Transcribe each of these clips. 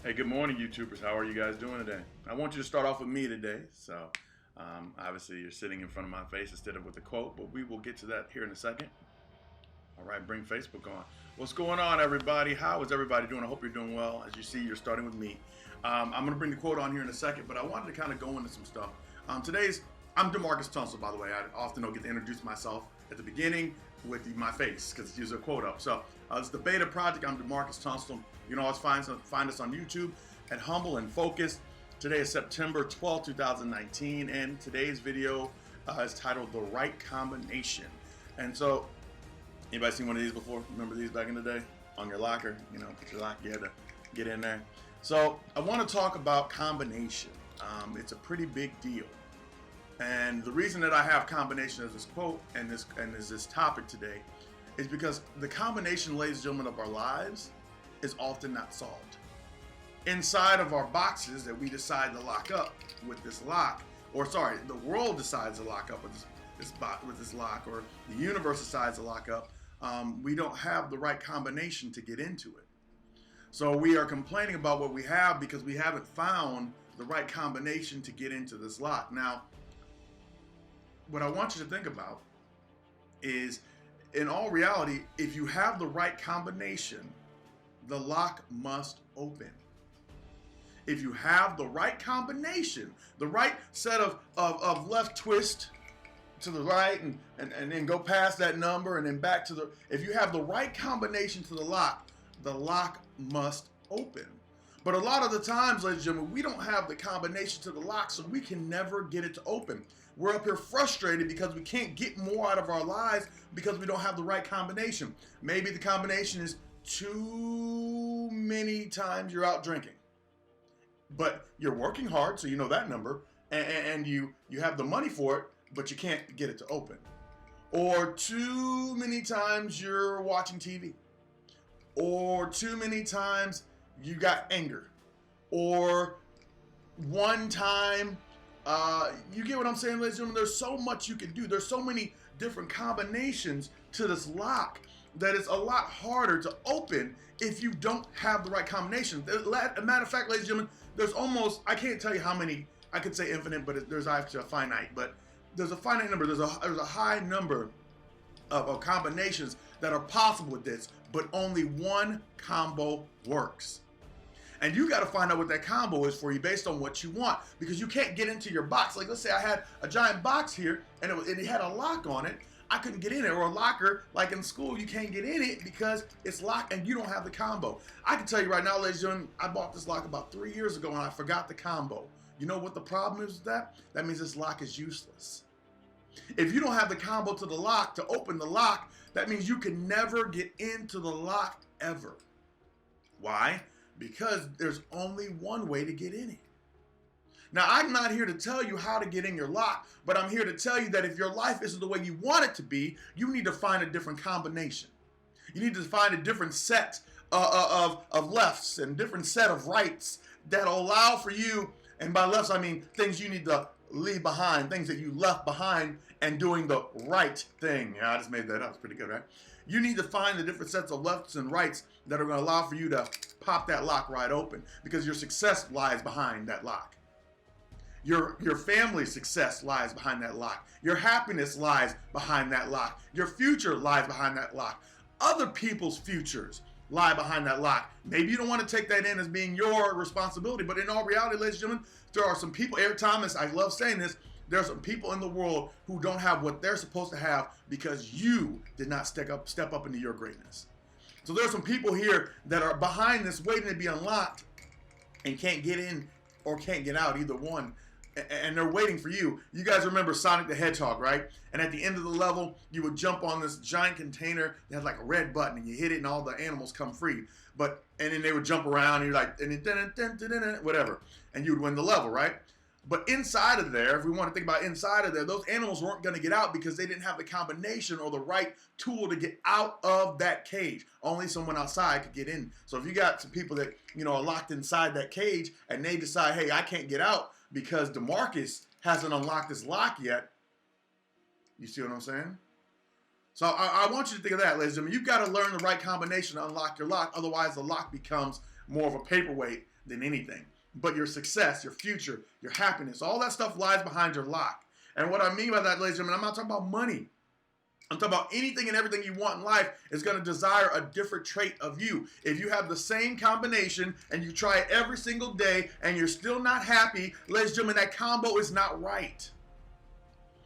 Hey, good morning, YouTubers. How are you guys doing today? I want you to start off with me today. So, obviously, you're sitting in front of my face instead of with the quote, but we will get to that here in a second. All right, bring Facebook on. What's going on, everybody? How is everybody doing? I hope you're doing well. As you see, you're starting with me. I'm going to bring the quote on here in a second, but I wanted to kind of go into some stuff. I'm DeMarcus Tunsil, by the way. I often don't get to introduce myself at the beginning with my face because it's usually a quote up. So it's the Beta Project. I'm DeMarcus Tunsil. You can always find us on YouTube at Humble and Focused. Today is September 12, 2019, and today's video is titled The Right Combination. And so, anybody seen one of these before? Remember these back in the day? On your locker, put your lock, you had to get in there. So I want to talk about combination. It's a pretty big deal. And the reason that I have combination as this quote and this topic today is because the combination, ladies and gentlemen, of our lives is often not solved. Inside of our boxes that we decide to lock up with this lock, the world decides to lock up with this lock, or the universe decides to lock up, we don't have the right combination to get into it. So we are complaining about what we have because we haven't found the right combination to get into this lock. Now, what I want you to think about is, in all reality, if you have the right combination, the lock must open. If you have the right combination, the right set of left twist to the right and then go past that number and then back to if you have the right combination to the lock must open. But a lot of the times, ladies and gentlemen, we don't have the combination to the lock, so we can never get it to open. We're up here frustrated because we can't get more out of our lives because we don't have the right combination. Maybe the combination is too many times you're out drinking. But you're working hard, so you know that number, and you have the money for it, but you can't get it to open. Or too many times you're watching TV. Or too many times you got anger. Or one time, you get what I'm saying, ladies and gentlemen? There's so much you can do. There's so many different combinations to this lock that it's a lot harder to open if you don't have the right combination. As a matter of fact, ladies and gentlemen, there's almost, I can't tell you how many, I could say infinite, but there's actually a finite, but there's a finite number. There's a high number of combinations that are possible with this, but only one combo works. And you got to find out what that combo is for you based on what you want, because you can't get into your box. Like, let's say I had a giant box here and it had a lock on it. I couldn't get in it. Or a locker, like in school, you can't get in it because it's locked and you don't have the combo. I can tell you right now, ladies and gentlemen, I bought this lock about 3 years ago and I forgot the combo. You know what the problem is with that? That means this lock is useless. If you don't have the combo to the lock to open the lock, that means you can never get into the lock ever. Why? Because there's only one way to get in it. Now, I'm not here to tell you how to get in your lock, but I'm here to tell you that if your life isn't the way you want it to be, you need to find a different combination. You need to find a different set of lefts and different set of rights that allow for you, and by lefts I mean things you need to leave behind, things that you left behind, and doing the right thing. Yeah, I just made that up. It's pretty good, right? You need to find the different sets of lefts and rights that are going to allow for you to pop that lock right open, because your success lies behind that lock. Your family's success lies behind that lock. Your happiness lies behind that lock. Your future lies behind that lock. Other people's futures lie behind that lock. Maybe you don't want to take that in as being your responsibility, but in all reality, ladies and gentlemen, there are some people, every time, I love saying this, there are some people in the world who don't have what they're supposed to have because you did not step up into your greatness. So there are some people here that are behind this waiting to be unlocked and can't get in or can't get out, either one. And they're waiting for you. You guys remember Sonic the Hedgehog, right? And at the end of the level, you would jump on this giant container that had like a red button, and you hit it, and all the animals come free. And then they would jump around, and you're like, and then whatever, and you would win the level, right? But inside of there, if we want to think about inside of there, those animals weren't going to get out because they didn't have the combination or the right tool to get out of that cage. Only someone outside could get in. So if you got some people that are locked inside that cage, and they decide, hey, I can't get out because DeMarcus hasn't unlocked this lock yet. You see what I'm saying? So I want you to think of that, ladies and gentlemen. You've got to learn the right combination to unlock your lock. Otherwise, the lock becomes more of a paperweight than anything. But your success, your future, your happiness, all that stuff lies behind your lock. And what I mean by that, ladies and gentlemen, I'm not talking about money. I'm talking about anything and everything you want in life is going to desire a different trait of you. If you have the same combination and you try it every single day and you're still not happy, ladies and gentlemen, that combo is not right.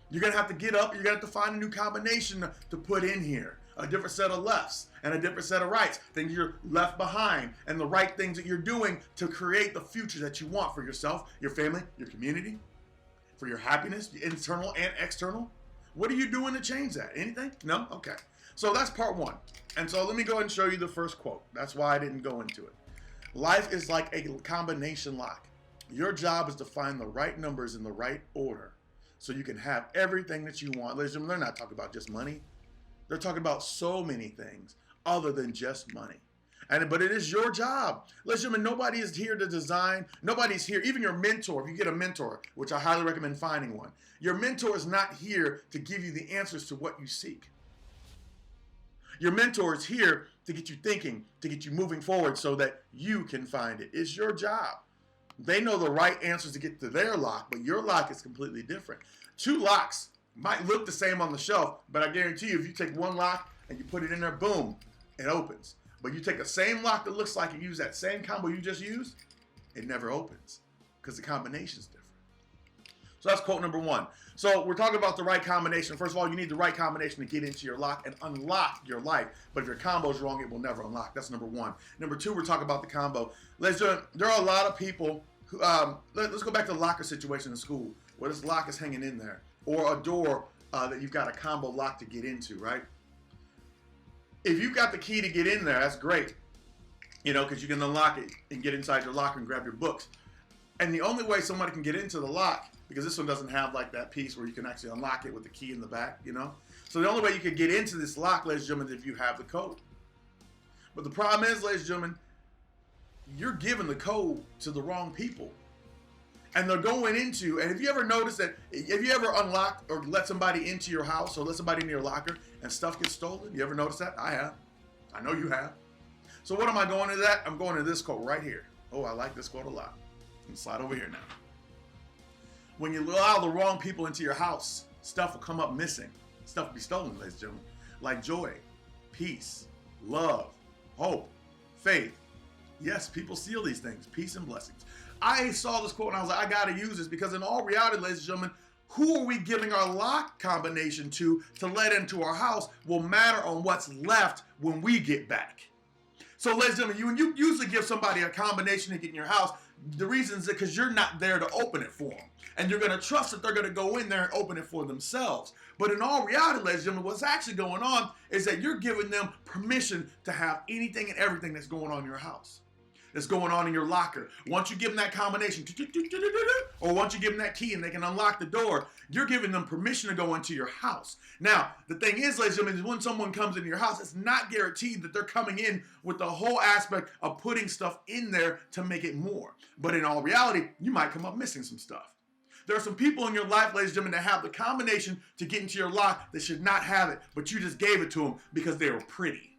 You're going to have to get up. You're going to have to find a new combination to put in here. A different set of lefts and a different set of rights. Things you're left behind and the right things that you're doing to create the future that you want for yourself, your family, your community, for your happiness, internal and external. What are you doing to change that? Anything? No? Okay. So that's part one. And so let me go ahead and show you the first quote. That's why I didn't go into it. Life is like a combination lock. Your job is to find the right numbers in the right order so you can have everything that you want. Ladies and gentlemen, they're not talking about just money. They're talking about so many things other than just money. But it is your job. Ladies and gentlemen, nobody is here to design. Nobody's here. Even your mentor, if you get a mentor, which I highly recommend finding one, your mentor is not here to give you the answers to what you seek. Your mentor is here to get you thinking, to get you moving forward so that you can find it. It's your job. They know the right answers to get to their lock, but your lock is completely different. Two locks might look the same on the shelf, but I guarantee you if you take one lock and you put it in there, boom, it opens. But you take the same lock that looks like you use that same combo you just used, it never opens because the combination is different. So that's quote number one. So we're talking about the right combination. First of all, you need the right combination to get into your lock and unlock your life. But if your combo is wrong, it will never unlock. That's number one. Number two, we're talking about the combo. There are a lot of people who, let's go back to the locker situation in school where this lock is hanging in there or a door that you've got a combo lock to get into, right? If you've got the key to get in there, that's great, because you can unlock it and get inside your locker and grab your books. And the only way somebody can get into the lock, because this one doesn't have like that piece where you can actually unlock it with the key in the back, So the only way you can get into this lock, ladies and gentlemen, is if you have the code. But the problem is, ladies and gentlemen, you're giving the code to the wrong people. And they're going into, and have you ever noticed that, have you ever unlocked or let somebody into your house or let somebody into your locker and stuff gets stolen? You ever notice that? I have. I know you have. So what am I going to that? I'm going to this quote right here. Oh, I like this quote a lot. You can slide over here now. When you allow the wrong people into your house, stuff will come up missing. Stuff will be stolen, ladies and gentlemen. Like joy, peace, love, hope, faith. Yes, people steal these things. Peace and blessings. I saw this quote and I was like, I got to use this because in all reality, ladies and gentlemen, who are we giving our lock combination to let into our house will matter on what's left when we get back. So ladies and gentlemen, you usually give somebody a combination to get in your house. The reason is because you're not there to open it for them. And you're going to trust that they're going to go in there and open it for themselves. But in all reality, ladies and gentlemen, what's actually going on is that you're giving them permission to have anything and everything that's going on in your house. That's going on in your locker. Once you give them that combination, or once you give them that key and they can unlock the door, you're giving them permission to go into your house. Now, the thing is, ladies and gentlemen, is when someone comes into your house, it's not guaranteed that they're coming in with the whole aspect of putting stuff in there to make it more. But in all reality, you might come up missing some stuff. There are some people in your life, ladies and gentlemen, that have the combination to get into your lock that should not have it, but you just gave it to them because they were pretty.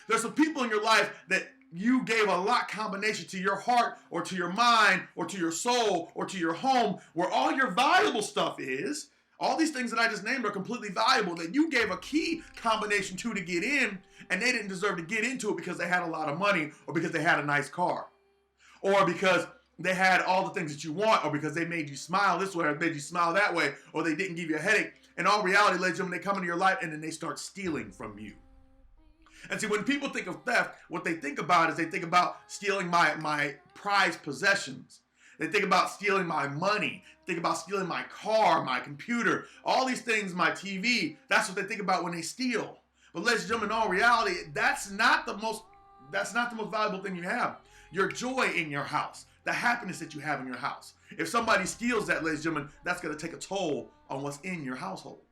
There's some people in your life that you gave a lock combination to your heart or to your mind or to your soul or to your home where all your valuable stuff is. All these things that I just named are completely valuable that you gave a key combination to get in, and they didn't deserve to get into it because they had a lot of money or because they had a nice car or because they had all the things that you want or because they made you smile this way or made you smile that way or they didn't give you a headache. In all reality, ladies and gentlemen, they come into your life and then they start stealing from you. And see, when people think of theft, what they think about is they think about stealing my prized possessions. They think about stealing my money. Think about stealing my car, my computer, all these things, my TV. That's what they think about when they steal. But ladies and gentlemen, in all reality, that's not the most valuable thing you have. Your joy in your house, the happiness that you have in your house. If somebody steals that, ladies and gentlemen, that's going to take a toll on what's in your household.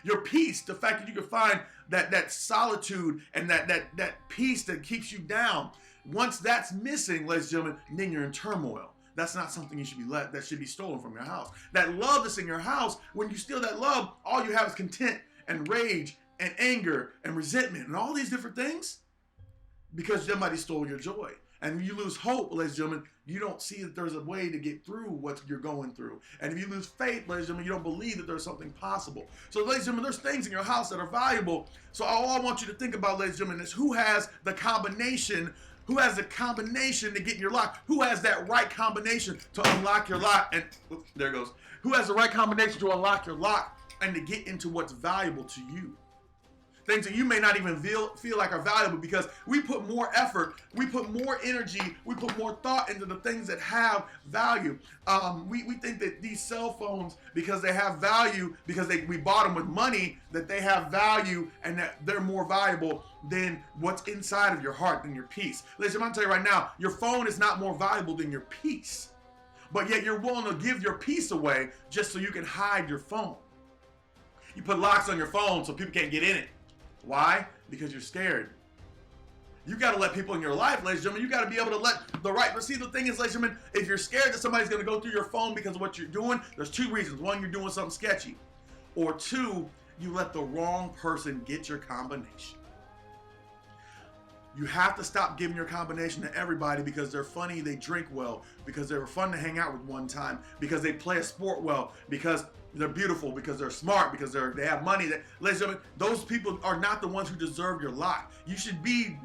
Your peace, the fact that you can find that solitude and that peace that keeps you down. Once that's missing, ladies and gentlemen, then you're in turmoil. That's not something that should be stolen from your house. That love that's in your house, when you steal that love, all you have is content and rage and anger and resentment and all these different things because somebody stole your joy. And if you lose hope, ladies and gentlemen, you don't see that there's a way to get through what you're going through. And if you lose faith, ladies and gentlemen, you don't believe that there's something possible. So, ladies and gentlemen, there's things in your house that are valuable. So all I want you to think about, ladies and gentlemen, is who has the combination to get in your lock? Who has that right combination to unlock your lock? And oops, there it goes. Who has the right combination to unlock your lock and to get into what's valuable to you? Things that you may not even feel like are valuable, because we put more effort, we put more energy, we put more thought into the things that have value. We think that these cell phones, because they have value, because we bought them with money, that they have value and that they're more valuable than what's inside of your heart, than your peace. Listen, I'm going to tell you right now, your phone is not more valuable than your peace. But yet you're willing to give your peace away just so you can hide your phone. You put locks on your phone so people can't get in it. Why? Because you're scared. You got to let people in your life, ladies and gentlemen. You got to be able to let the right. But see, the thing is, ladies and gentlemen, if you're scared that somebody's going to go through your phone because of what you're doing, there's two reasons. One, you're doing something sketchy. Or two, you let the wrong person get your combination. You have to stop giving your combination to everybody because they're funny, they drink well, because they were fun to hang out with one time, because they play a sport well, because they're beautiful, because they're smart, because they have money. Ladies and gentlemen, those people are not the ones who deserve your lock. You should be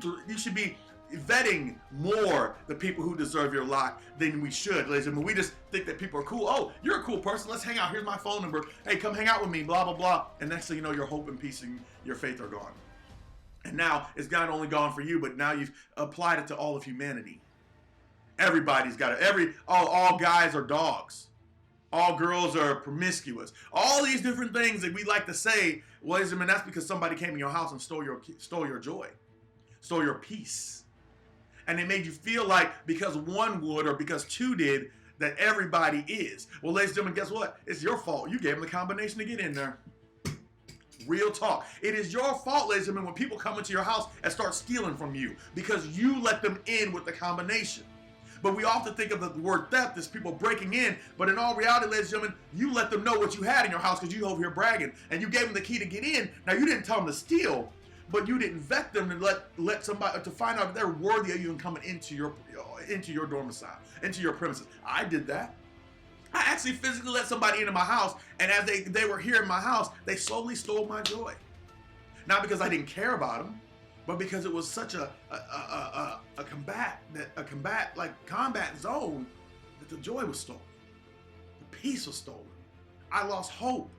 vetting more the people who deserve your lock than we should, ladies and gentlemen. We just think that people are cool. Oh, you're a cool person. Let's hang out. Here's my phone number. Hey, come hang out with me. Blah blah blah. And next thing you know, your hope and peace and your faith are gone. And now it's not only gone for you, but now you've applied it to all of humanity. Everybody's got it. All guys are dogs. All girls are promiscuous. All these different things that we like to say, well, and that's because somebody came in your house and stole your joy, stole your peace. And they made you feel like because one would or because two did, that everybody is. Well, ladies and gentlemen, guess what? It's your fault. You gave them the combination to get in there. Real talk. It is your fault, ladies and gentlemen, when people come into your house and start stealing from you because you let them in with the combination. But we often think of the word theft as people breaking in, but in all reality, ladies and gentlemen, you let them know what you had in your house because you over here bragging, and you gave them the key to get in. Now, you didn't tell them to steal, but you didn't vet them to let somebody to find out if they're worthy of even coming into your domicile, into your premises. I did that. I actually physically let somebody into my house, and as they were here in my house, they slowly stole my joy. Not because I didn't care about them, but because it was such a combat zone that the joy was stolen, the peace was stolen. I lost hope.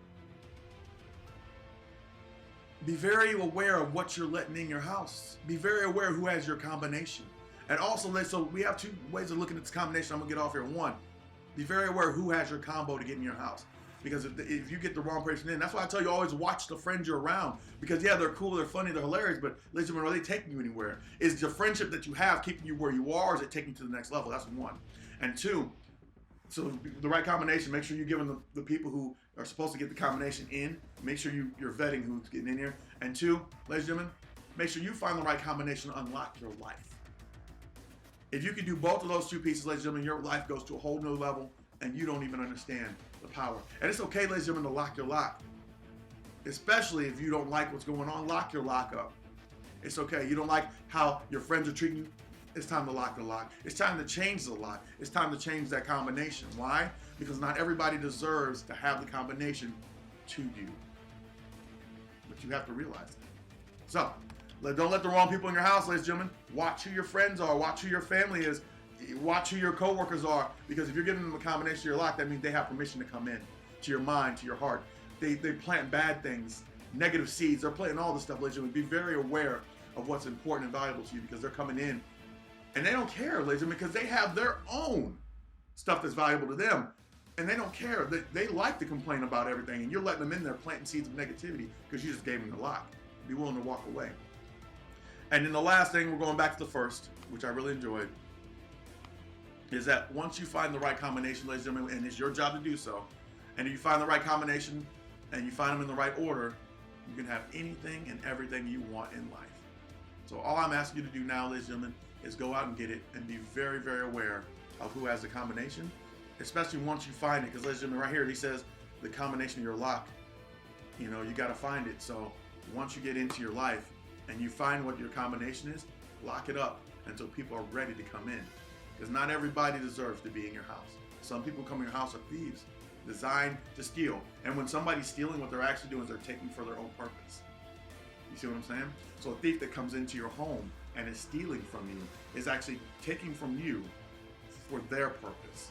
Be very aware of what you're letting in your house. Be very aware of who has your combination. And also, so we have two ways of looking at this combination. I'm gonna get off here. One, be very aware of who has your combo to get in your house. Because if you get the wrong person in, that's why I tell you always watch the friends you're around. Because yeah, they're cool, they're funny, they're hilarious, but listen, are they taking you anywhere? Is the friendship that you have keeping you where you are, or is it taking you to the next level? That's one. And two, so the right combination, make sure you're giving the people who are supposed to get the combination in, make sure you're vetting who's getting in here. And two, ladies and gentlemen, make sure you find the right combination to unlock your life. If you can do both of those two pieces, ladies and gentlemen, your life goes to a whole new level and you don't even understand the power. And it's okay, ladies and gentlemen, to lock your lock. Especially if you don't like what's going on, lock your lock up. It's okay. You don't like how your friends are treating you, it's time to lock the lock. It's time to change the lock. It's time to change that combination. Why? Because not everybody deserves to have the combination to you. But you have to realize that. So, don't let the wrong people in your house, ladies and gentlemen. Watch who your friends are. Watch who your family is. Watch who your coworkers are. Because if you're giving them a combination to your lock, that means they have permission to come in to your mind, to your heart. They plant bad things, negative seeds. They're planting all this stuff, ladies and gentlemen. Be very aware of what's important and valuable to you because they're coming in. And they don't care, ladies and gentlemen, because they have their own stuff that's valuable to them. And they don't care. They like to complain about everything. And you're letting them in there planting seeds of negativity because you just gave them the lock. Be willing to walk away. And then the last thing, we're going back to the first, which I really enjoyed, is that once you find the right combination, ladies and gentlemen, and it's your job to do so, and if you find the right combination and you find them in the right order, you can have anything and everything you want in life. So all I'm asking you to do now, ladies and gentlemen, is go out and get it and be very, very aware of who has the combination, especially once you find it. Because ladies and gentlemen, right here, he says the combination of your lock, you got to find it. So once you get into your life and you find what your combination is, lock it up And so people are ready to come in. Because not everybody deserves to be in your house. Some people come in your house are thieves, designed to steal. And when somebody's stealing, what they're actually doing is they're taking for their own purpose. You see what I'm saying? So a thief that comes into your home and is stealing from you is actually taking from you for their purpose.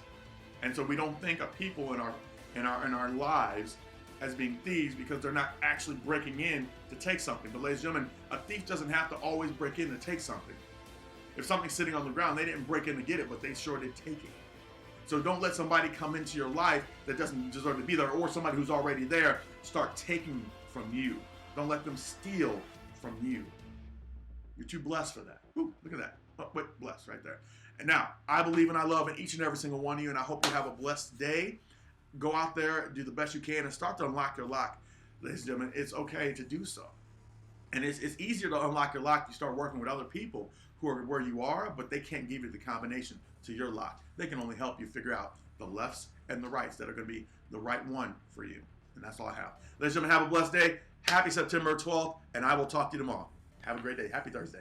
And so we don't think of people in our lives as being thieves because they're not actually breaking in to take something. But ladies and gentlemen, a thief doesn't have to always break in to take something. If something's sitting on the ground, they didn't break in to get it, but they sure did take it. So don't let somebody come into your life that doesn't deserve to be there, or somebody who's already there start taking from you. Don't let them steal from you. You're too blessed for that. Ooh, look at that. Oh, wait, blessed right there. And now, I believe and I love in each and every single one of you, and I hope you have a blessed day. Go out there, do the best you can, and start to unlock your lock. Ladies and gentlemen, it's okay to do so. And it's easier to unlock your lock. You start working with other people who are where you are, but they can't give you the combination to your lock. They can only help you figure out the lefts and the rights that are going to be the right one for you. And that's all I have. Ladies and gentlemen, have a blessed day. Happy September 12th, and I will talk to you tomorrow. Have a great day. Happy Thursday.